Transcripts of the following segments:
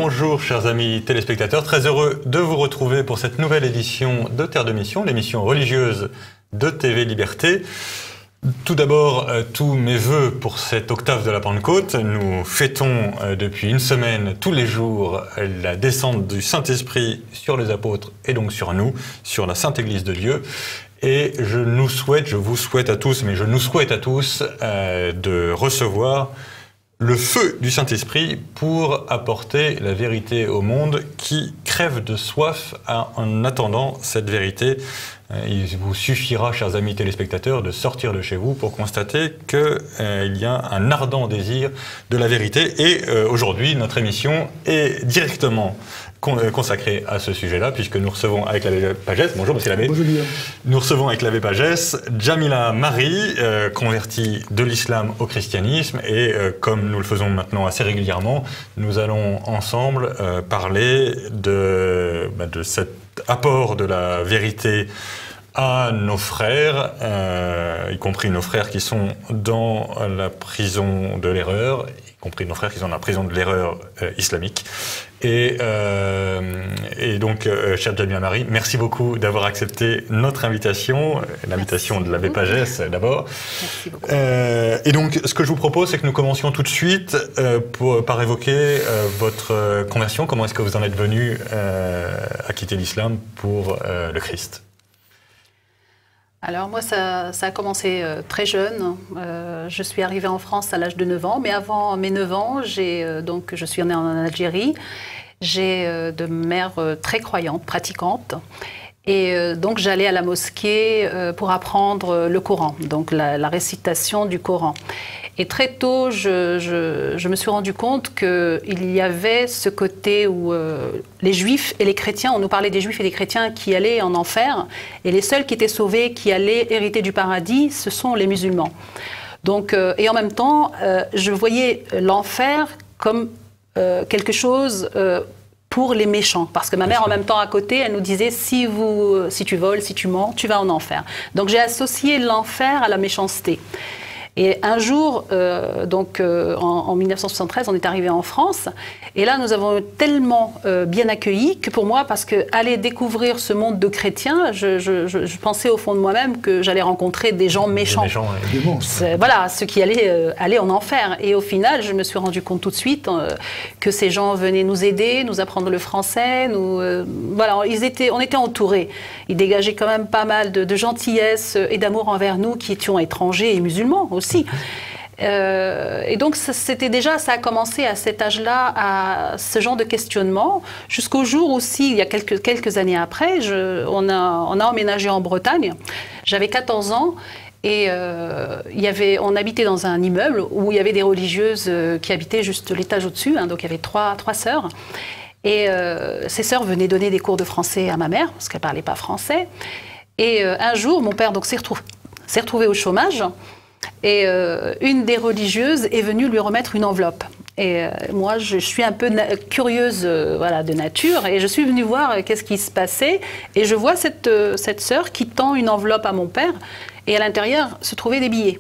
Bonjour chers amis téléspectateurs, très heureux de vous retrouver pour cette nouvelle édition de Terre de Mission, l'émission religieuse de TV Liberté. Tout d'abord, tous mes vœux pour cette octave de la Pentecôte. Nous fêtons depuis une semaine, tous les jours, la descente du Saint-Esprit sur les apôtres et donc sur nous, sur la Sainte Église de Dieu. Et je vous souhaite à tous de recevoir le feu du Saint-Esprit pour apporter la vérité au monde qui crève de soif en attendant cette vérité. Il vous suffira, chers amis téléspectateurs, de sortir de chez vous pour constater qu'il y a un ardent désir de la vérité. Et aujourd'hui, notre émission est directement consacrée à ce sujet-là, puisque nous recevons avec l'abbé Pagès, bonjour monsieur l'abbé. Bonjour Guillaume. Nous recevons avec l'abbé Pagès Djamila Marie, convertie de l'islam au christianisme, et comme nous le faisons maintenant assez régulièrement, nous allons ensemble parler de cet apport de la vérité à nos frères, y compris nos frères qui sont dans la prison de l'erreur, y compris nos frères qui sont dans la prison de l'erreur islamique. Et donc, chère Djamila Marie, merci beaucoup d'avoir accepté notre invitation, l'invitation de l'abbé Pagès d'abord. Merci beaucoup. Et donc, ce que je vous propose, c'est que nous commencions tout de suite par évoquer votre conversion. Comment est-ce que vous en êtes venu à quitter l'islam pour le Christ ? Alors moi, ça a commencé très jeune. Je suis arrivée en France à l'âge de 9 ans, mais avant mes 9 ans, je suis née en Algérie. J'ai de mère très croyante, pratiquante. Et donc j'allais à la mosquée pour apprendre le Coran, donc la récitation du Coran. Et très tôt, je me suis rendu compte qu'il y avait ce côté où les Juifs et les chrétiens, on nous parlait des Juifs et des chrétiens qui allaient en enfer, et les seuls qui étaient sauvés, qui allaient hériter du paradis, ce sont les musulmans. Donc, et en même temps, je voyais l'enfer comme quelque chose pour les méchants. Parce que ma mère, en même temps, à côté, elle nous disait, si tu voles, si tu mens, tu vas en enfer. Donc j'ai associé l'enfer à la méchanceté. Et un jour, en 1973, on est arrivé en France. Et là, nous avons tellement bien accueilli que pour moi, parce qu'aller découvrir ce monde de chrétiens, je pensais au fond de moi-même que j'allais rencontrer des gens méchants. Des monstres. Voilà, ceux qui allaient aller en enfer. Et au final, je me suis rendu compte tout de suite que ces gens venaient nous aider, nous apprendre le français. Voilà, on était entourés. Ils dégageaient quand même pas mal de gentillesse et d'amour envers nous qui étions étrangers et musulmans aussi. Et donc ça a commencé à cet âge-là, à ce genre de questionnement, jusqu'au jour aussi, il y a quelques années après, on a emménagé en Bretagne. J'avais 14 ans. Et on habitait dans un immeuble où il y avait des religieuses qui habitaient juste l'étage au-dessus, hein, donc il y avait trois sœurs. Et ces sœurs venaient donner des cours de français à ma mère, parce qu'elle ne parlait pas français. Et un jour, mon père s'est retrouvé au chômage. Et une des religieuses est venue lui remettre une enveloppe. Et moi, je suis un peu curieuse de nature, et je suis venue voir qu'est-ce qui se passait. Et je vois cette sœur qui tend une enveloppe à mon père, et à l'intérieur se trouvaient des billets.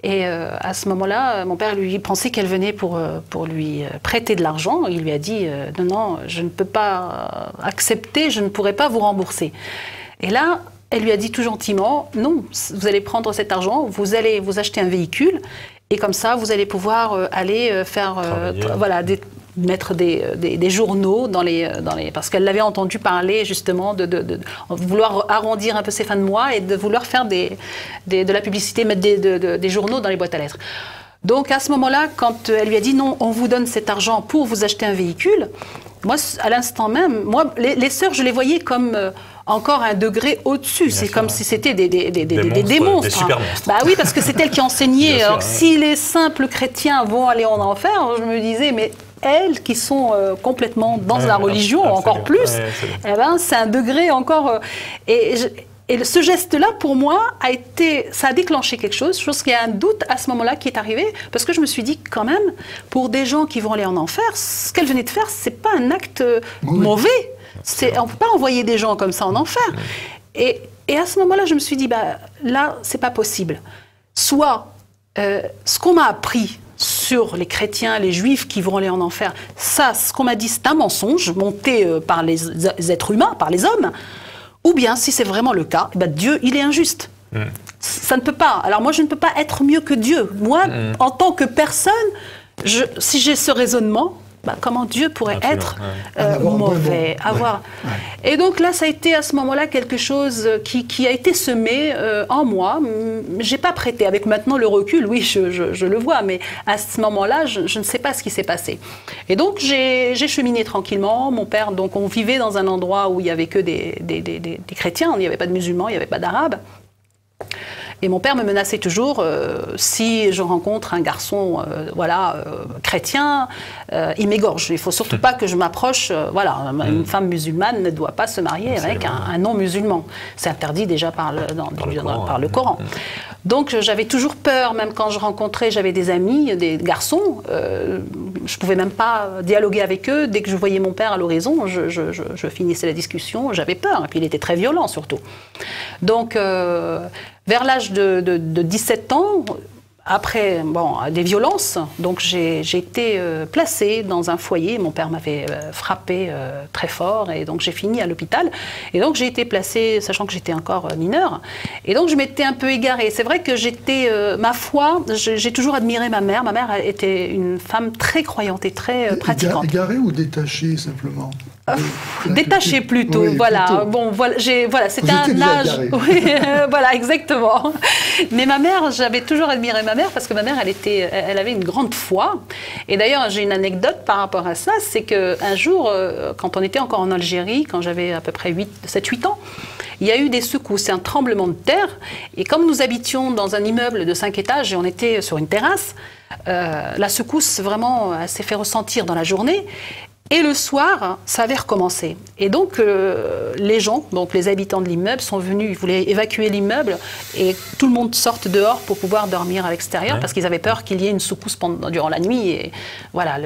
Et à ce moment-là, mon père lui pensait qu'elle venait pour lui prêter de l'argent. Il lui a dit non, je ne peux pas accepter, je ne pourrai pas vous rembourser. Et là, elle lui a dit tout gentiment, non, vous allez prendre cet argent, vous allez vous acheter un véhicule, et comme ça, vous allez pouvoir aller faire, mettre des journaux dans les parce qu'elle l'avait entendu parler justement de vouloir arrondir un peu ses fins de mois et de vouloir faire de la publicité, mettre des journaux dans les boîtes à lettres. Donc à ce moment-là, quand elle lui a dit non, on vous donne cet argent pour vous acheter un véhicule, moi, à l'instant même, les sœurs, je les voyais comme encore un degré au-dessus. C'est comme si c'était des monstres. Des super monstres. Bah oui, parce que c'est elles qui enseignaient. Alors, si les simples chrétiens vont aller en enfer, je me disais, mais elles qui sont complètement dans la religion, encore plus, c'est un degré encore... Et ce geste-là, pour moi, ça a déclenché quelque chose. Je pense qu'il y a un doute à ce moment-là qui est arrivé, parce que je me suis dit, quand même, pour des gens qui vont aller en enfer, ce qu'elle venait de faire, c'est pas un acte mauvais. On ne peut pas envoyer des gens comme ça en enfer. Et à ce moment-là, je me suis dit, là, c'est pas possible. Soit ce qu'on m'a appris sur les chrétiens, les juifs qui vont aller en enfer, ça, ce qu'on m'a dit, c'est un mensonge monté par les êtres humains, par les hommes, ou bien, si c'est vraiment le cas, ben Dieu, il est injuste. Ça ne peut pas. Alors moi, je ne peux pas être mieux que Dieu. Moi, en tant que personne, si j'ai ce raisonnement, bah, comment Dieu pourrait être mauvais, Et donc là, ça a été à ce moment-là quelque chose qui a été semé en moi. J'ai pas prêté. Avec maintenant le recul, oui, je le vois, mais à ce moment-là, je ne sais pas ce qui s'est passé. Et donc j'ai cheminé tranquillement. Mon père, donc on vivait dans un endroit où il y avait que des chrétiens, il n'y avait pas de musulmans, il n'y avait pas d'arabes. Et mon père me menaçait toujours, si je rencontre un garçon chrétien, il m'égorge. Il ne faut surtout pas que je m'approche. Une femme musulmane ne doit pas se marier avec un non-musulman. C'est interdit déjà par le Coran. Donc j'avais toujours peur, même quand je rencontrais, j'avais des amis, des garçons, je ne pouvais même pas dialoguer avec eux. Dès que je voyais mon père à l'horizon, je finissais la discussion, j'avais peur. Et puis il était très violent surtout. Donc vers l'âge de 17 ans, après des violences, donc j'ai été placée dans un foyer. Mon père m'avait frappé très fort et donc j'ai fini à l'hôpital. Et donc j'ai été placée, sachant que j'étais encore mineure. Et donc je m'étais un peu égarée. C'est vrai que ma foi, j'ai toujours admiré ma mère. Ma mère était une femme très croyante et très pratiquante. Égarée ou détachée simplement? Détaché plutôt, oui, voilà. Plutôt. Bon, voilà, c'était un âge. Oui, voilà, exactement. Mais ma mère, j'avais toujours admiré ma mère parce que ma mère, elle avait une grande foi. Et d'ailleurs, j'ai une anecdote par rapport à ça, c'est qu'un jour, quand on était encore en Algérie, quand j'avais à peu près 7-8 ans, il y a eu des secousses, un tremblement de terre. Et comme nous habitions dans un immeuble de 5 étages et on était sur une terrasse, la secousse vraiment s'est fait ressentir dans la journée. Et le soir, ça avait recommencé. Et donc, les gens, donc les habitants de l'immeuble, sont venus, ils voulaient évacuer l'immeuble et tout le monde sorte dehors pour pouvoir dormir à l'extérieur parce qu'ils avaient peur qu'il y ait une secousse durant la nuit. Et voilà.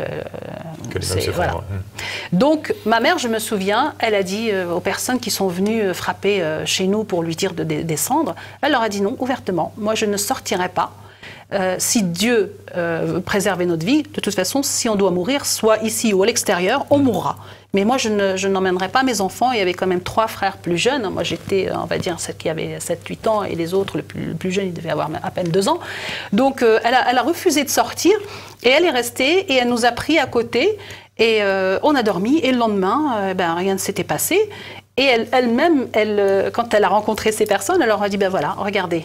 Donc, ma mère, je me souviens, elle a dit aux personnes qui sont venues frapper chez nous pour lui dire de descendre, elle leur a dit non, ouvertement, moi je ne sortirai pas. Si Dieu veut préserver notre vie, de toute façon, si on doit mourir, soit ici ou à l'extérieur, on mourra. Mais moi, je n'emmènerai pas mes enfants. Il y avait quand même 3 frères plus jeunes. Moi, j'étais, on va dire, celle qui avait 7-8 ans, et les autres, le plus jeune, il devait avoir à peine 2 ans. Donc, elle a refusé de sortir, et elle est restée, et elle nous a pris à côté, et on a dormi, et le lendemain, rien ne s'était passé. Et elle-même, quand elle a rencontré ces personnes, elle leur a dit, ben voilà, regardez,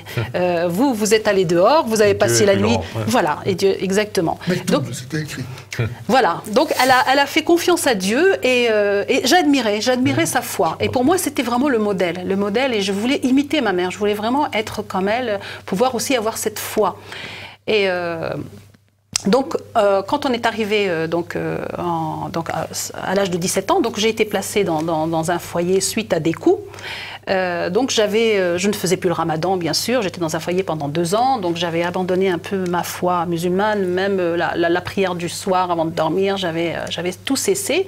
vous êtes allés dehors, vous avez passé la nuit. Voilà, et Dieu, exactement. Donc, c'était écrit. Voilà, donc elle a fait confiance à Dieu et j'admirais sa foi. Et pour moi, c'était vraiment le modèle, et je voulais imiter ma mère, je voulais vraiment être comme elle, pouvoir aussi avoir cette foi. Et donc, quand on est arrivé à l'âge de 17 ans, donc j'ai été placée dans un foyer suite à des coups. Donc je ne faisais plus le ramadan, bien sûr. J'étais dans un foyer pendant 2 ans, donc j'avais abandonné un peu ma foi musulmane, même la prière du soir avant de dormir. J'avais tout cessé.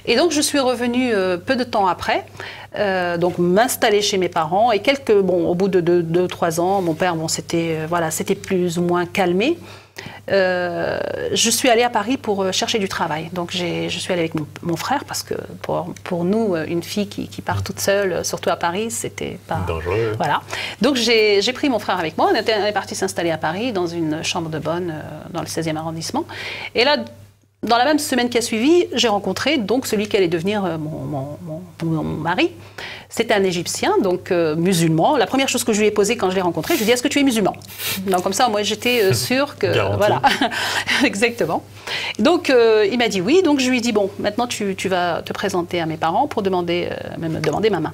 Et donc je suis revenue peu de temps après, donc m'installer chez mes parents. Et au bout de 2-3 ans, mon père, c'était plus ou moins calmé. Je suis allée à Paris pour chercher du travail. Donc je suis allée avec mon frère parce que pour nous, une fille qui part toute seule, surtout à Paris, c'était pas dangereux. Voilà. Donc j'ai pris mon frère avec moi. On est parti s'installer à Paris dans une chambre de bonne dans le 16e arrondissement. Et là, dans la même semaine qui a suivi, j'ai rencontré donc celui qui allait devenir mon mari. C'était un Égyptien, donc musulman. La première chose que je lui ai posée quand je l'ai rencontré, je lui ai dit, est-ce que tu es musulman? Donc comme ça, moi, j'étais sûre que... Garantie. Voilà, exactement. Donc il m'a dit oui, donc je lui ai dit, bon, maintenant tu vas te présenter à mes parents pour me demander ma main.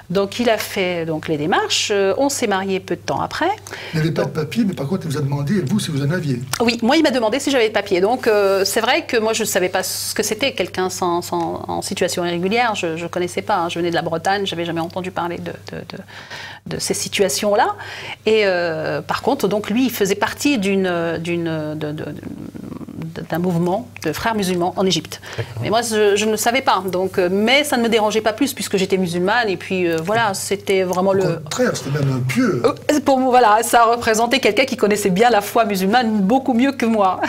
Donc il a fait les démarches, on s'est mariés peu de temps après. Il n'avait pas de papier, mais par contre il vous a demandé, vous, si vous en aviez. Oui, moi il m'a demandé si j'avais de papier. Donc c'est vrai que moi je ne savais pas ce que c'était quelqu'un en situation irrégulière, je ne connaissais pas, hein. Je venais de la Bretagne, je n'avais jamais entendu parler de ces situations-là. Et par contre, donc lui il faisait partie d'une d'un mouvement de frères musulmans en Égypte. Mais moi, je ne le savais pas. Donc, mais ça ne me dérangeait pas plus puisque j'étais musulmane. Et puis, voilà, c'était vraiment Au contraire, c'était même pieux. Pour moi, voilà, ça représentait quelqu'un qui connaissait bien la foi musulmane beaucoup mieux que moi.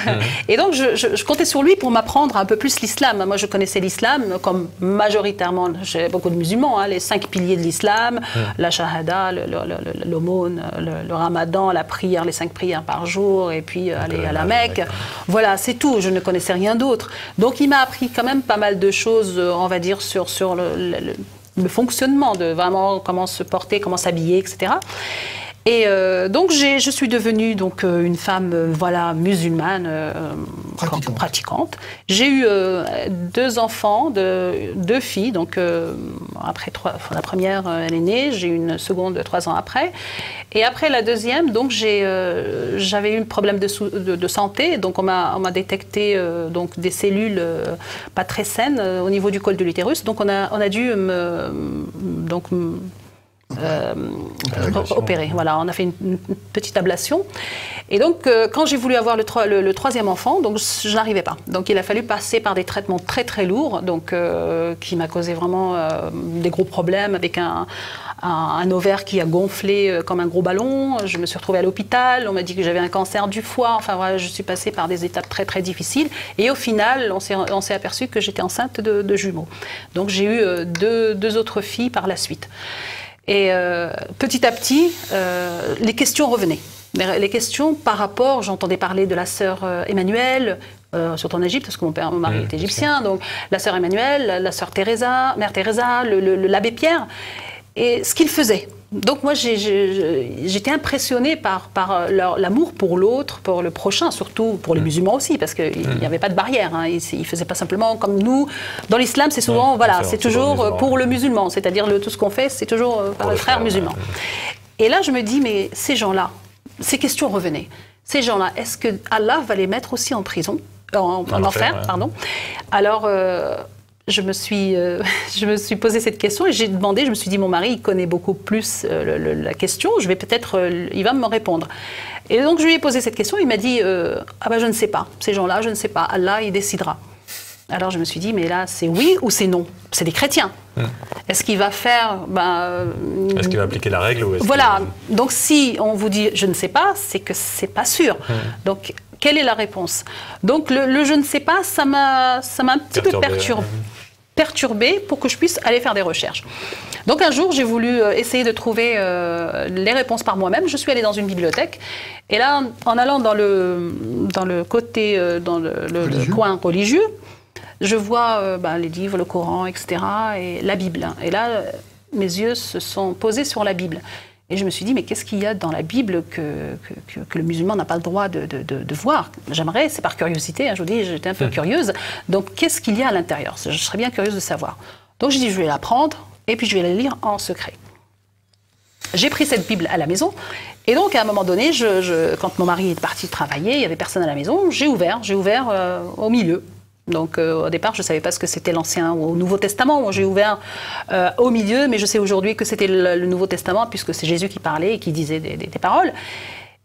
Et donc, je comptais sur lui pour m'apprendre un peu plus l'islam. Moi, je connaissais l'islam comme majoritairement, j'ai beaucoup de musulmans, hein, les 5 piliers de l'islam, la shahada, l'aumône, le ramadan, la prière, les 5 prières par jour, et puis aller à la Mecque. Voilà, c'est tout. Je ne connaissais rien d'autre. Donc, il m'a appris quand même pas mal de choses, on va dire, sur le fonctionnement de vraiment comment se porter, comment s'habiller, etc. Et donc je suis devenue donc une femme voilà musulmane pratiquante. J'ai eu 2 enfants, 2 filles. Donc après la première elle est née, j'ai eu une seconde 3 ans après. Et après la deuxième, donc j'avais eu un problème de santé. Donc on m'a détecté donc des cellules pas très saines au niveau du col de l'utérus. Donc on a dû opérer. Voilà, on a fait une petite ablation. Et donc, quand j'ai voulu avoir le 3e enfant, donc je n'arrivais pas. Donc, il a fallu passer par des traitements très très lourds, donc qui m'a causé vraiment des gros problèmes avec un ovaire qui a gonflé comme un gros ballon. Je me suis retrouvée à l'hôpital. On m'a dit que j'avais un cancer du foie. Enfin voilà, je suis passée par des étapes très très difficiles. Et au final, on s'est aperçu que j'étais enceinte de jumeaux. Donc, j'ai eu 2 autres filles par la suite. Et petit à petit, les questions revenaient. Les questions par rapport, j'entendais parler de la sœur Emmanuelle, surtout en Égypte, parce que mon mari est égyptien, donc la sœur Emmanuelle, la sœur Teresa, mère Teresa, l'abbé Pierre, et ce qu'ils faisaient. Donc moi, j'étais impressionnée par l'amour pour l'autre, pour le prochain, surtout pour les musulmans aussi, parce qu'il n'y avait pas de barrière. Hein. Ils ne faisaient pas simplement comme nous. Dans l'islam, c'est souvent, voilà, c'est toujours pour le musulman. C'est-à-dire tout ce qu'on fait, c'est toujours par le frère musulman. Et là, je me dis, mais ces gens-là, ces questions revenaient. Ces gens-là, est-ce que Allah va les mettre aussi en prison, en enfer, pardon. Alors... je me suis posé cette question et j'ai demandé, je me suis dit, mon mari, il connaît beaucoup plus la question, il va me répondre. Et donc, je lui ai posé cette question, il m'a dit, ah ben, je ne sais pas, ces gens-là, je ne sais pas, Allah, il décidera. Alors, je me suis dit, mais là, c'est oui ou c'est non? C'est des chrétiens. Est-ce qu'il va faire... est-ce qu'il va appliquer la règle ou voilà, donc si on vous dit, je ne sais pas, c'est que c'est pas sûr. Donc, quelle est la réponse? Donc, le je ne sais pas, ça m'a un petit peu perturbé pour que je puisse aller faire des recherches. Donc, un jour, j'ai voulu essayer de trouver les réponses par moi-même. Je suis allée dans une bibliothèque. Et là, en allant dans le côté, dans le coin religieux, je vois les livres, le Coran, etc. et la Bible. Et là, mes yeux se sont posés sur la Bible. Et je me suis dit, mais qu'est-ce qu'il y a dans la Bible que le musulman n'a pas le droit de voir? J'aimerais, c'est par curiosité, hein, je vous dis, j'étais un peu curieuse. Donc, qu'est-ce qu'il y a à l'intérieur? Je serais bien curieuse de savoir. Donc, j'ai dit, je vais la prendre et puis je vais la lire en secret. J'ai pris cette Bible à la maison. Et donc, à un moment donné, quand mon mari est parti travailler, il n'y avait personne à la maison, j'ai ouvert au milieu. Donc au départ, je ne savais pas ce que c'était l'Ancien ou le Nouveau Testament. Moi, j'ai ouvert au milieu, mais je sais aujourd'hui que c'était le Nouveau Testament, puisque c'est Jésus qui parlait et qui disait des paroles.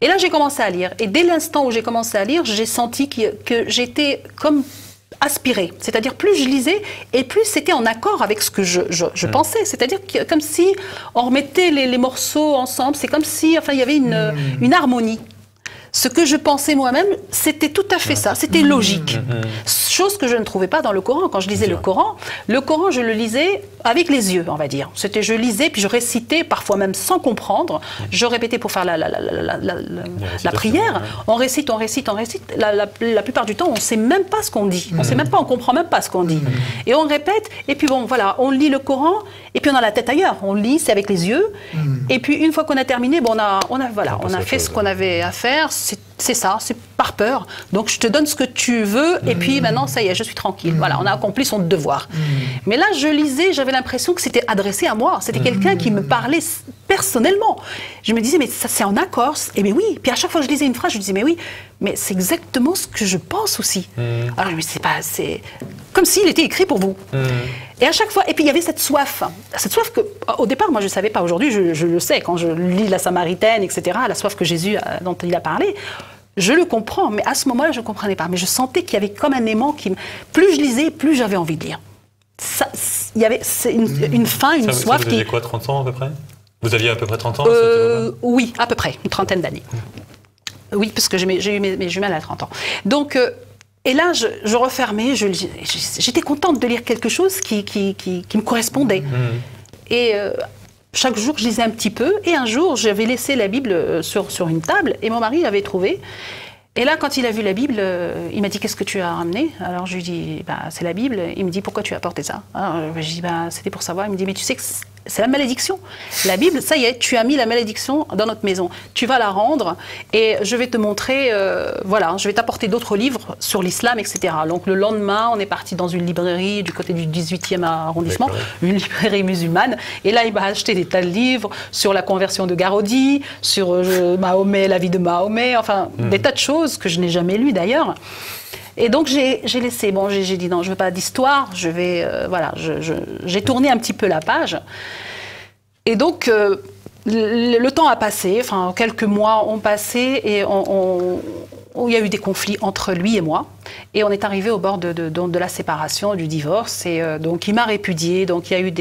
Et là, j'ai commencé à lire. Et dès l'instant où j'ai commencé à lire, j'ai senti que j'étais comme aspirée. C'est-à-dire, plus je lisais, et plus c'était en accord avec ce que je pensais. C'est-à-dire comme si on remettait les morceaux ensemble. C'est comme si, enfin, il y avait une harmonie. Ce que je pensais moi-même, c'était tout à fait ça, c'était logique. Chose que je ne trouvais pas dans le Coran. Quand je lisais le Coran, je le lisais avec les yeux, on va dire. Je lisais, puis je récitais, parfois même sans comprendre. Je répétais pour faire la prière. On récite. La plupart du temps, on ne sait même pas ce qu'on dit. On ne comprend même pas ce qu'on dit. Et on répète, et puis bon, voilà, on lit le Coran, et puis on a la tête ailleurs. On lit, c'est avec les yeux. Et puis une fois qu'on a terminé, bon, on a fait ce qu'on avait à faire. C'est ça, c'est par peur. Donc je te donne ce que tu veux et puis maintenant ça y est, je suis tranquille. Voilà, on a accompli son devoir. Mais là, je lisais, j'avais l'impression que c'était adressé à moi. C'était quelqu'un qui me parlait personnellement. Je me disais, mais ça c'est en accord. Et mais oui. Puis à chaque fois que je lisais une phrase, je me disais, mais oui, mais c'est exactement ce que je pense aussi. Alors je me disais, c'est comme s'il était écrit pour vous. Et à chaque fois, et puis il y avait cette soif que, au départ, moi je ne savais pas. Aujourd'hui, je le sais, quand je lis la Samaritaine, etc., la soif que Jésus, dont il a parlé, Je le comprends, mais à ce moment-là, je ne comprenais pas. Mais je sentais qu'il y avait comme un aimant qui... Plus je lisais, plus j'avais envie de lire. Il y avait une faim, une soif vous aviez quoi, 30 ans à peu près? Vous aviez à peu près 30 ans Oui, à peu près, une trentaine d'années. Oui, parce que j'ai eu mes jumelles à 30 ans. Donc, et là, je refermais, j'étais contente de lire quelque chose qui me correspondait. Et chaque jour, je lisais un petit peu. Et un jour, j'avais laissé la Bible sur une table et mon mari l'avait trouvée. Et là, quand il a vu la Bible, il m'a dit « Qu'est-ce que tu as ramené ?» Alors je lui dis bah, « C'est la Bible. » Il me dit « Pourquoi tu as apporté ça ?» Alors je lui dis bah, « C'était pour savoir. » Il me dit « Mais tu sais que c'est la malédiction. La Bible, ça y est, tu as mis la malédiction dans notre maison. Tu vas la rendre et je vais te montrer, voilà, je vais t'apporter d'autres livres sur l'islam, etc. » Donc le lendemain, on est parti dans une librairie du côté du 18e arrondissement, une librairie musulmane. Et là, il m'a acheté des tas de livres sur la conversion de Garodi, sur Mahomet, la vie de Mahomet, enfin, des tas de choses que je n'ai jamais lues d'ailleurs. Et donc j'ai laissé, bon, j'ai dit non, je veux pas d'histoire, je vais, voilà, j'ai tourné un petit peu la page. Et donc le temps a passé, enfin quelques mois ont passé et il y a eu des conflits entre lui et moi. Et on est arrivé au bord de la séparation, du divorce. Et donc il m'a répudiée. Donc il y a eu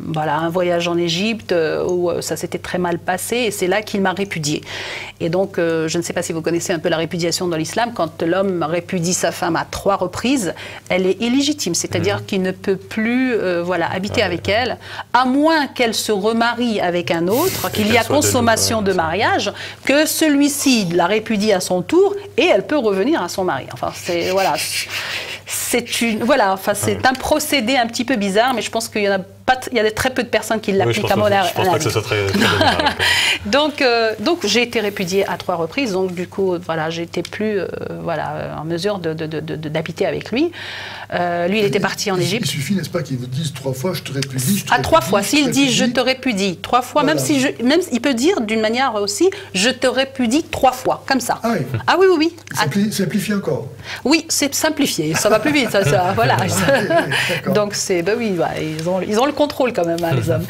voilà, un voyage en Égypte où ça s'était très mal passé. Et c'est là qu'il m'a répudiée. Et donc je ne sais pas si vous connaissez un peu la répudiation dans l'islam. Quand l'homme répudie sa femme à 3 reprises, elle est illégitime. C'est-à-dire qu'il ne peut plus voilà, habiter avec elle, à moins qu'elle se remarie avec un autre, qu'il y a consommation de mariage, que celui-ci la répudie à son tour et elle peut revenir à son mari. Enfin, c'est voilà, c'est un procédé un petit peu bizarre, mais je pense qu'il y en a pas, il y a très peu de personnes qui l'appliquent à mon avis. Je pense pas que ce soit très donc j'ai été répudiée à 3 reprises, donc du coup voilà, j'étais plus voilà, en mesure d'habiter avec lui. Lui, il était parti en Égypte. Il suffit, n'est-ce pas, qu'il vous dise 3 fois je te répudie. À 3 fois, s'il dit je te répudie 3 fois, voilà. même il peut dire d'une manière aussi je te répudie 3 fois, comme ça. Ah oui. Ah oui, oui, oui. Simplifié encore. Oui, c'est simplifié, ça va plus vite, ça voilà. Donc c'est, ben oui, bah, ils ont le contrôle quand même, hein, les hommes.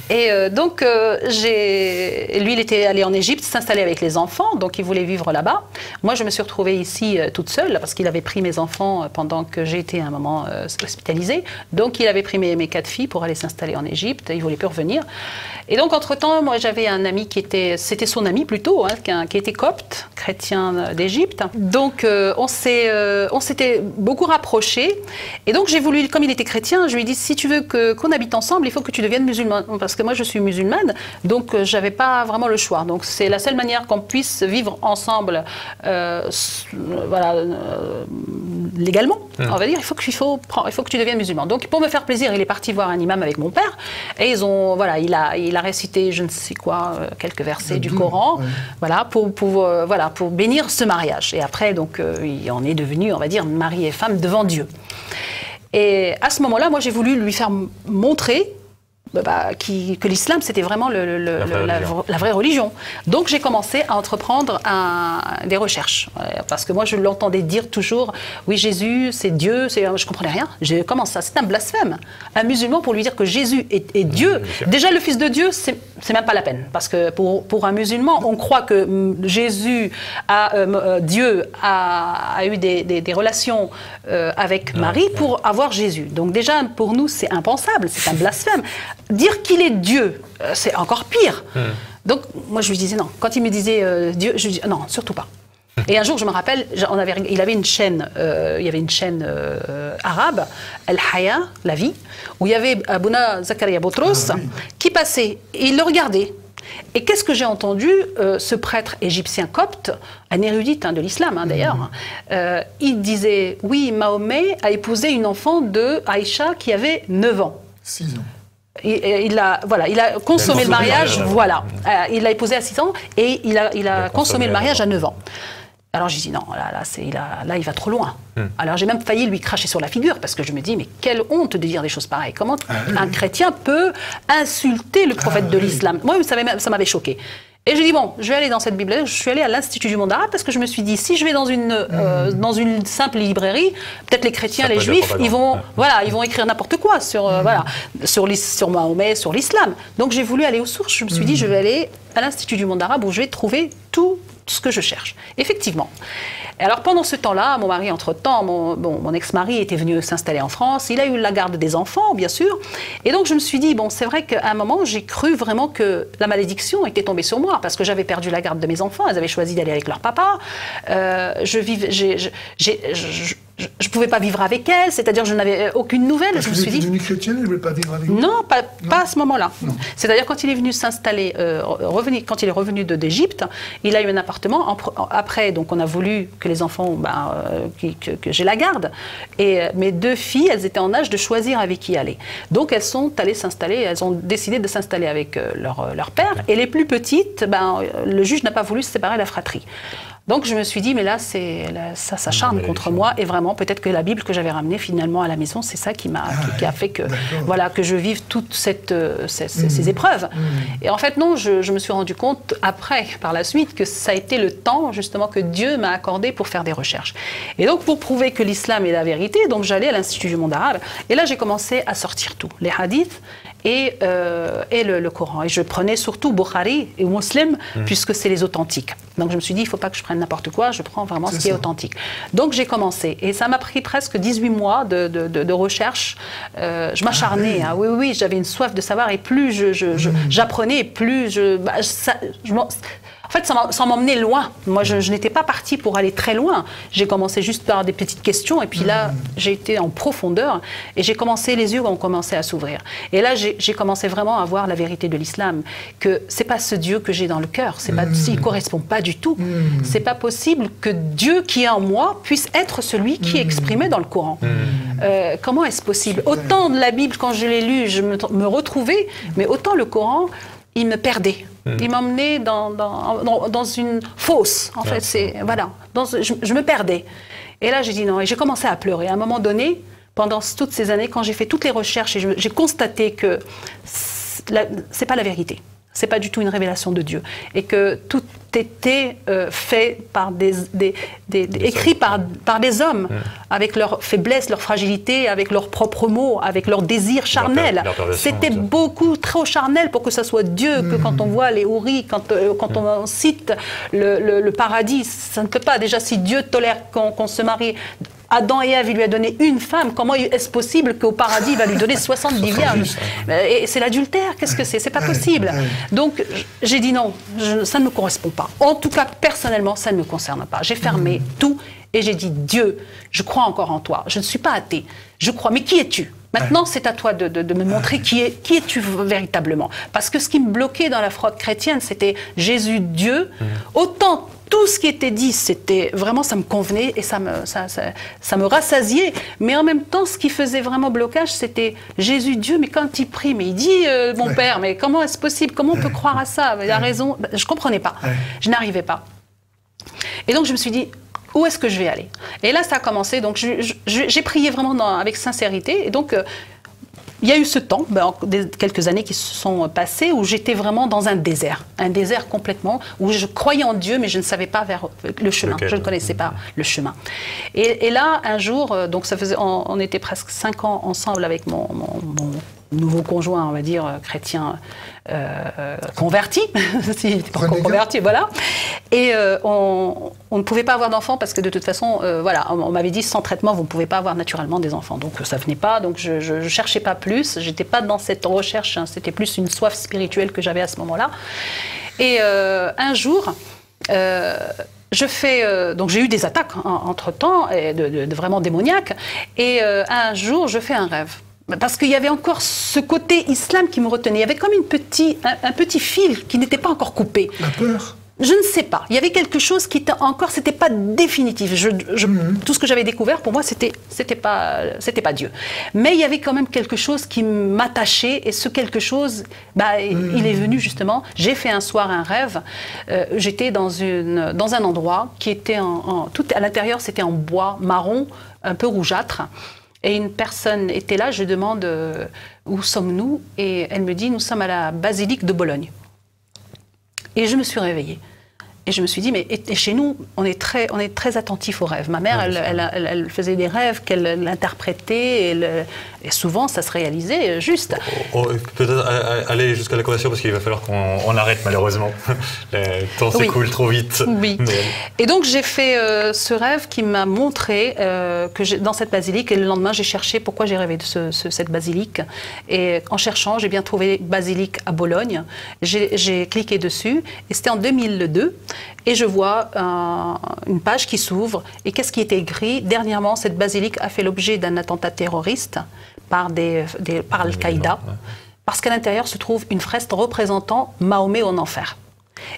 Et donc lui, il était allé en Égypte s'installer avec les enfants, donc il voulait vivre là-bas. Moi, je me suis retrouvée ici toute seule parce qu'il avait pris mes enfants pendant que j'ai été à un moment hospitalisée. Donc il avait pris mes 4 filles pour aller s'installer en Égypte. Il voulait plus revenir. Et donc entre-temps, moi j'avais un ami c'était son ami plutôt, hein, qui était copte, chrétien d'Égypte. Donc on s'était beaucoup rapprochés. Et donc j'ai voulu, comme il était chrétien, je lui ai dit si tu veux qu'on habite ensemble, il faut que tu deviennes musulman. Parce que moi je suis musulmane, donc j'avais pas vraiment le choix. Donc c'est la seule manière qu'on puisse vivre ensemble, voilà, légalement. On va dire, il faut que tu deviennes musulman. Donc pour me faire plaisir, il est parti voir un imam avec mon père. Et voilà, il a récité, je ne sais quoi, quelques versets du Coran, voilà, pour bénir ce mariage. Et après, donc, on est devenu, on va dire, mari et femme devant Dieu. Et à ce moment-là, moi, j'ai voulu lui faire montrer que l'islam, c'était vraiment la vraie religion. Donc j'ai commencé à entreprendre des recherches. Parce que moi, je l'entendais dire toujours, oui, Jésus, c'est Dieu, je ne comprenais rien. Comment ça? C'est un blasphème. Un musulman, pour lui dire que Jésus est Dieu, déjà le Fils de Dieu, c'est même pas la peine. Parce que pour un musulman, on croit que Jésus, Dieu a eu des relations avec Marie pour avoir Jésus. Donc déjà, pour nous, c'est impensable, c'est un blasphème. Dire qu'il est Dieu, c'est encore pire. Donc, moi, je lui disais non. Quand il me disait Dieu, je lui disais non, surtout pas. Et un jour, je me rappelle, il avait une chaîne, arabe, El Haya, la vie, où il y avait Abouna Zakaria Botros qui passait. Et il le regardait. Et qu'est-ce que j'ai entendu? Ce prêtre égyptien copte, un érudit de l'islam d'ailleurs, il disait oui, Mahomet a épousé une enfant de Aïcha qui avait 9 ans. 6 ans. Il a consommé le mariage, voilà. Il l'a épousée à 6 ans et il a consommé le mariage à 9 ans. Alors j'ai dit non, là il va trop loin. Alors j'ai même failli lui cracher sur la figure parce que je me dis mais quelle honte de dire des choses pareilles. Comment un chrétien peut insulter le prophète de l'islam? Moi ça m'avait choqué. Et j'ai dit bon, je vais aller dans cette bibliothèque. Je suis allée à l'Institut du monde arabe parce que je me suis dit si je vais dans une simple librairie, peut-être les chrétiens, les juifs, ils vont écrire n'importe quoi sur Mahomet, sur l'islam. Donc j'ai voulu aller aux sources. Je me suis dit je vais aller à l'Institut du monde arabe où je vais trouver tout ce que je cherche. Effectivement. Et alors pendant ce temps-là, mon mari, entre-temps, mon ex-mari était venu s'installer en France. Il a eu la garde des enfants, bien sûr. Et donc je me suis dit, bon, c'est vrai qu'à un moment, j'ai cru vraiment que la malédiction était tombée sur moi parce que j'avais perdu la garde de mes enfants. Elles avaient choisi d'aller avec leur papa. Je ne pouvais pas vivre avec elles, c'est-à-dire je n'avais aucune nouvelle. Parce je me que suis dit, devenue chrétienne, elle ne voulait pas vivre avec vous? non, pas à ce moment-là. C'est-à-dire quand il est venu s'installer, quand il est revenu d'Égypte, il a eu un appartement. Après, donc on a voulu que les enfants, que j'ai la garde. Et mes 2 filles, elles étaient en âge de choisir avec qui aller. Donc elles sont allées s'installer, elles ont décidé de s'installer avec leur père. Et les plus petites, le juge n'a pas voulu séparer la fratrie. Donc je me suis dit, mais là, ça s'acharne contre moi. Et vraiment, peut-être que la Bible que j'avais ramenée finalement à la maison, c'est ça qui a fait que, que je vive toutes ces épreuves. Et en fait, non, je me suis rendu compte après, par la suite, que ça a été le temps justement que Dieu m'a accordé pour faire des recherches. Et donc pour prouver que l'islam est la vérité, donc j'allais à l'Institut du monde arabe. Et là, j'ai commencé à sortir tout, les hadiths et le Coran. Et je prenais surtout Bukhari et Muslim, puisque c'est les authentiques. Donc je me suis dit, il ne faut pas que je prenne n'importe quoi, je prends vraiment ce qui est authentique. Donc j'ai commencé. Et ça m'a pris presque 18 mois de recherche. Je m'acharnais. Oui, j'avais une soif de savoir. Et plus j'apprenais, plus en fait, ça m'emmenait loin. Moi, je n'étais pas partie pour aller très loin. J'ai commencé juste par des petites questions. Et puis là, j'ai été en profondeur. Et les yeux ont commencé à s'ouvrir. Et là, j'ai commencé vraiment à voir la vérité de l'islam. Que ce n'est pas ce Dieu que j'ai dans le cœur. Il ne correspond pas du tout. Ce n'est pas possible que Dieu qui est en moi puisse être celui qui est exprimé dans le Coran. Comment est-ce possible? Autant de la Bible, quand je l'ai lu, je me retrouvais. Mais autant le Coran, il me perdait. Il m'emmenait dans une fosse, en fait. Je me perdais. Et là, j'ai dit non. Et j'ai commencé à pleurer. À un moment donné, pendant toutes ces années, quand j'ai fait toutes les recherches, et j'ai constaté que c'est pas la vérité. C'est pas du tout une révélation de Dieu. Et que tout était fait par écrit par des hommes, avec leurs faiblesses, leur fragilité, avec leurs propres mots, avec leurs désirs charnels. C'était beaucoup trop charnel pour que ça soit Dieu, que quand on voit les houris, quand on cite le paradis, ça ne peut pas. Déjà, si Dieu tolère qu'on se marie, Adam et Ève, il lui a donné une femme. Comment est-ce possible qu'au paradis, il va lui donner 70 vierges? Et c'est l'adultère, qu'est-ce que c'est? C'est pas possible. Donc, j'ai dit non, ça ne me correspond pas. En tout cas, personnellement, ça ne me concerne pas. J'ai fermé tout et j'ai dit, Dieu, je crois encore en toi. Je ne suis pas athée. Je crois. Mais qui es-tu? Maintenant, c'est à toi de me montrer qui es-tu véritablement. Parce que ce qui me bloquait dans la foi chrétienne, c'était Jésus, Dieu. Autant tout ce qui était dit, c'était vraiment, ça me convenait et ça me rassasiait. Mais en même temps, ce qui faisait vraiment blocage, c'était Jésus, Dieu. Mais quand il prie, mais il dit, mon Père, mais comment est-ce possible? Comment on peut croire à ça? Il a raison. Je ne comprenais pas. Je n'arrivais pas. Et donc, je me suis dit, où est-ce que je vais aller? Et là, ça a commencé. Donc, j'ai prié vraiment avec sincérité. Et donc, il y a eu ce temps, quelques années qui se sont passées, où j'étais vraiment dans un désert complètement, où je croyais en Dieu, mais je ne savais pas vers le chemin. Je ne connaissais pas le chemin. Et là, un jour, donc on était presque 5 ans ensemble avec mon nouveau conjoint, on va dire, chrétien converti, s'il n'était pas encore converti, voilà. Et on ne pouvait pas avoir d'enfants parce que de toute façon, on m'avait dit sans traitement, vous ne pouvez pas avoir naturellement des enfants. Donc ça ne venait pas, donc je ne cherchais pas plus, je n'étais pas dans cette recherche, c'était plus une soif spirituelle que j'avais à ce moment-là. Et un jour, donc j'ai eu des attaques entre-temps, vraiment démoniaques, et un jour, je fais un rêve. Parce qu'il y avait encore ce côté islam qui me retenait. Il y avait comme un petit fil qui n'était pas encore coupé. La peur? Je ne sais pas. Il y avait quelque chose qui était encore, c'était pas définitif. Tout ce que j'avais découvert, pour moi, c'était pas Dieu. Mais il y avait quand même quelque chose qui m'attachait, et ce quelque chose, il est venu justement. J'ai fait un soir un rêve. J'étais dans un endroit qui était tout à l'intérieur, c'était en bois marron, un peu rougeâtre. Et une personne était là, je demande où sommes-nous? Et elle me dit, nous sommes à la basilique de Bologne. Et je me suis réveillée. Et je me suis dit, mais et chez nous, on est très attentif aux rêves. Ma mère, elle faisait des rêves qu'elle interprétait, Et souvent, ça se réalisait juste. Peut-être aller jusqu'à la conversion, parce qu'il va falloir qu'on arrête malheureusement. Le temps s'écoule trop vite. Oui. Et donc j'ai fait ce rêve qui m'a montré que dans cette basilique, et le lendemain j'ai cherché pourquoi j'ai rêvé de cette basilique. Et en cherchant, j'ai bien trouvé basilique à Bologne. J'ai cliqué dessus, et c'était en 2002. Et je vois une page qui s'ouvre. Et qu'est-ce qui était écrit? Dernièrement, cette basilique a fait l'objet d'un attentat terroriste par Al-Qaïda, parce qu'à l'intérieur se trouve une fresque représentant Mahomet en enfer.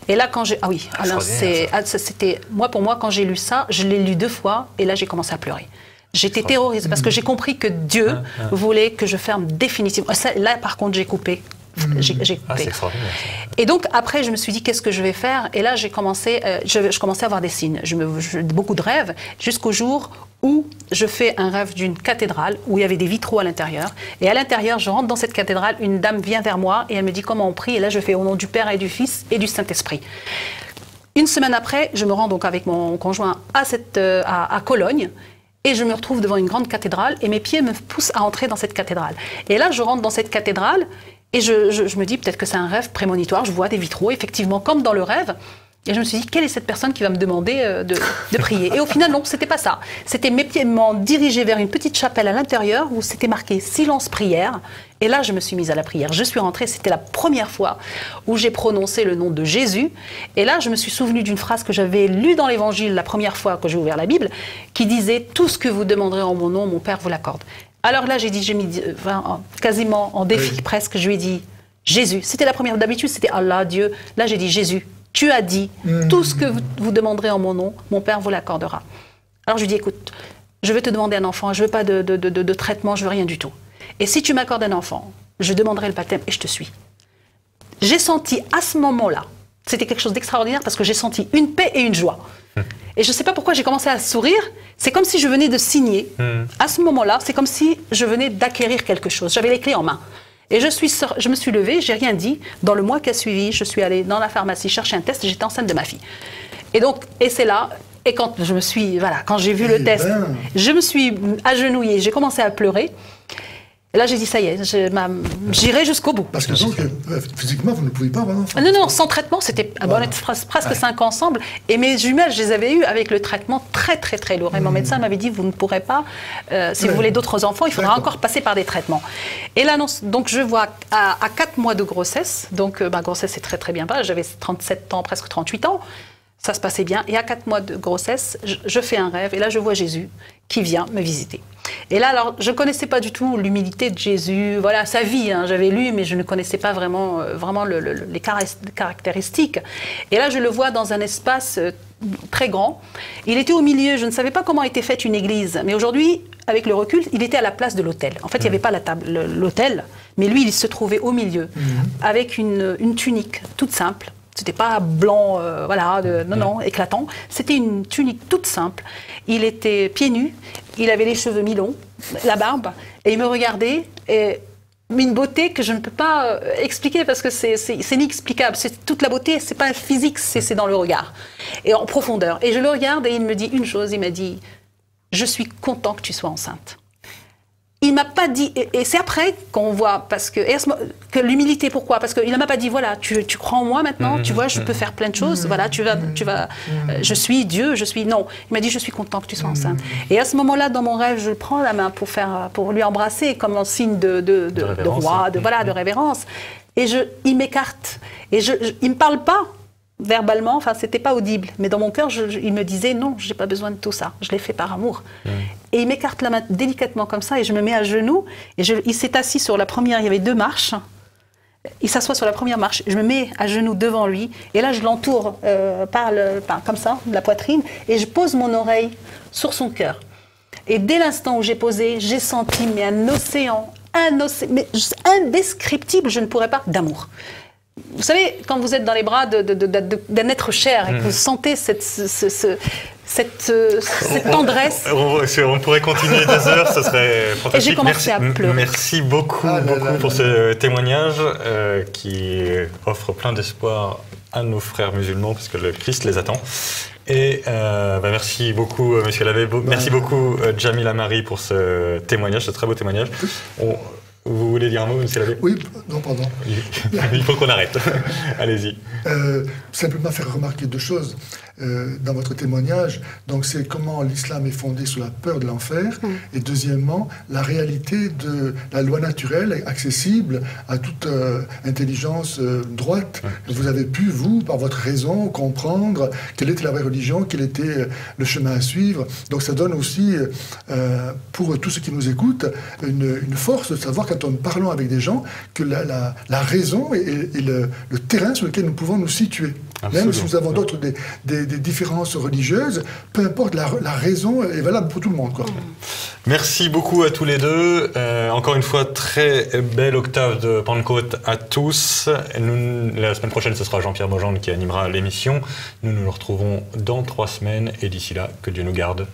Et là, quand j'ai... Ah oui, c'était... Pour moi, quand j'ai lu ça, je l'ai lu 2 fois, et là, j'ai commencé à pleurer. J'étais terrorisée, parce que j'ai compris que Dieu voulait que je ferme définitivement. Là, par contre, j'ai coupé. J'ai coupé. C'est extraordinaire. Et donc après, je me suis dit qu'est-ce que je vais faire. Et là, j'ai commencé, je commençais à avoir des signes, beaucoup de rêves, jusqu'au jour où je fais un rêve d'une cathédrale où il y avait des vitraux à l'intérieur. Et à l'intérieur, je rentre dans cette cathédrale, une dame vient vers moi et elle me dit comment on prie. Et là, je fais au nom du Père et du Fils et du Saint-Esprit. Une semaine après, je me rends donc avec mon conjoint à Cologne. Et je me retrouve devant une grande cathédrale et mes pieds me poussent à entrer dans cette cathédrale. Et là, je rentre dans cette cathédrale. Et je me dis peut-être que c'est un rêve prémonitoire, je vois des vitraux, effectivement, comme dans le rêve. Et je me suis dit, quelle est cette personne qui va me demander de prier? Et au final, non, c'était pas ça. C'était mes pieds m'ont dirigé vers une petite chapelle à l'intérieur où c'était marqué « Silence, prière ». Et là, je me suis mise à la prière. Je suis rentrée, c'était la première fois où j'ai prononcé le nom de Jésus. Et là, je me suis souvenue d'une phrase que j'avais lue dans l'Évangile la première fois que j'ai ouvert la Bible, qui disait « Tout ce que vous demanderez en mon nom, mon Père vous l'accorde ». Alors là, j'ai mis quasiment en défi presque, je lui ai dit Jésus. C'était la première, d'habitude c'était Allah, Dieu. Là, j'ai dit Jésus, tu as dit tout ce que vous demanderez en mon nom, mon Père vous l'accordera. Alors je lui ai dit écoute, je vais te demander un enfant, je ne veux pas de traitement, je ne veux rien du tout. Et si tu m'accordes un enfant, je demanderai le baptême et je te suis. J'ai senti à ce moment-là, c'était quelque chose d'extraordinaire parce que j'ai senti une paix et une joie. Et je ne sais pas pourquoi j'ai commencé à sourire. C'est comme si je venais de signer. À ce moment-là, c'est comme si je venais d'acquérir quelque chose. J'avais les clés en main. Et je me suis levée, j'ai rien dit. Dans le mois qui a suivi, je suis allée dans la pharmacie chercher un test et j'étais enceinte de ma fille. Et c'est là. Et quand quand j'ai vu le test, je me suis agenouillée, j'ai commencé à pleurer. Et là, j'ai dit, ça y est, j'irai jusqu'au bout. Parce que donc, physiquement, vous ne pouviez pas avoir d'enfant. Non, sans traitement, c'était presque 5 ans ensemble. Et mes jumelles, je les avais eues avec le traitement très, très, très lourd. Et mon médecin m'avait dit, vous ne pourrez pas, si vous voulez d'autres enfants, il faudra encore passer par des traitements. Et là, donc, je vois à 4 mois de grossesse, donc ma grossesse est très, très bien passée. J'avais 37 ans, presque 38 ans. Ça se passait bien. Et à 4 mois de grossesse, je fais un rêve. Et là, je vois Jésus qui vient me visiter. Et là, alors, je ne connaissais pas du tout l'humilité de Jésus. Voilà, sa vie, hein, j'avais lu, mais je ne connaissais pas vraiment les caractéristiques. Et là, je le vois dans un espace très grand. Il était au milieu. Je ne savais pas comment était faite une église. Mais aujourd'hui, avec le recul, il était à la place de l'autel. En fait, il n'y avait pas la table, l'autel. Mais lui, il se trouvait au milieu, avec une tunique toute simple. C'était pas blanc, non, éclatant. C'était une tunique toute simple. Il était pieds nus, il avait les cheveux mi-longs, la barbe, et il me regardait, mais une beauté que je ne peux pas expliquer parce que c'est inexplicable. Toute la beauté, c'est pas physique, c'est dans le regard et en profondeur. Et je le regarde et il me dit une chose, il m'a dit « Je suis content que tu sois enceinte ». Il m'a pas dit, et c'est après qu'on voit, parce que l'humilité, pourquoi? Parce qu'il ne m'a pas dit, voilà, tu crois en moi maintenant, tu vois, je peux faire plein de choses, voilà, je suis Dieu, non. Il m'a dit, je suis content que tu sois enceinte. Et à ce moment-là, dans mon rêve, je prends la main pour lui embrasser, comme un signe de roi, de révérence. Et il m'écarte. Et il ne me parle pas verbalement, enfin, c'était pas audible. Mais dans mon cœur, il me disait, non, j'ai pas besoin de tout ça. Je l'ai fait par amour. Et il m'écarte la main délicatement comme ça, et je me mets à genoux. Et il s'est assis sur la première, il y avait 2 marches. Il s'assoit sur la première marche. Je me mets à genoux devant lui. Et là, je l'entoure comme ça, de la poitrine. Et je pose mon oreille sur son cœur. Et dès l'instant où j'ai posé, j'ai senti un océan mais indescriptible, je ne pourrais pas, d'amour. Vous savez, quand vous êtes dans les bras d'un être cher et que vous sentez cette tendresse. On pourrait continuer 2 heures, ça serait fantastique. Et j'ai commencé à pleurer. Merci beaucoup pour ce témoignage qui offre plein d'espoir à nos frères musulmans, parce que le Christ les attend. Et merci beaucoup, Monsieur l'abbé. Merci beaucoup, Djamila Marie, pour ce témoignage, ce très beau témoignage. Vous voulez dire un mot, Monsieur l'abbé? Oui, non, pardon. Il faut qu'on arrête. Allez-y. Simplement faire remarquer deux choses dans votre témoignage. Donc, c'est comment l'islam est fondé sur la peur de l'enfer. Et deuxièmement, la réalité de la loi naturelle accessible à toute intelligence droite. Vous avez pu, vous, par votre raison, comprendre quelle était la vraie religion, quel était le chemin à suivre. Donc, ça donne aussi, pour tous ceux qui nous écoutent, une force de savoir, quand nous parlons avec des gens, que la raison est le terrain sur lequel nous pouvons nous situer. Absolument. Même si nous avons d'autres des différences religieuses, peu importe, la raison est valable pour tout le monde, quoi. Merci beaucoup à tous les deux. Encore une fois, très belle octave de Pentecôte à tous. La semaine prochaine, ce sera Jean-Pierre Mogendre qui animera l'émission. Nous nous retrouvons dans 3 semaines et d'ici là, que Dieu nous garde.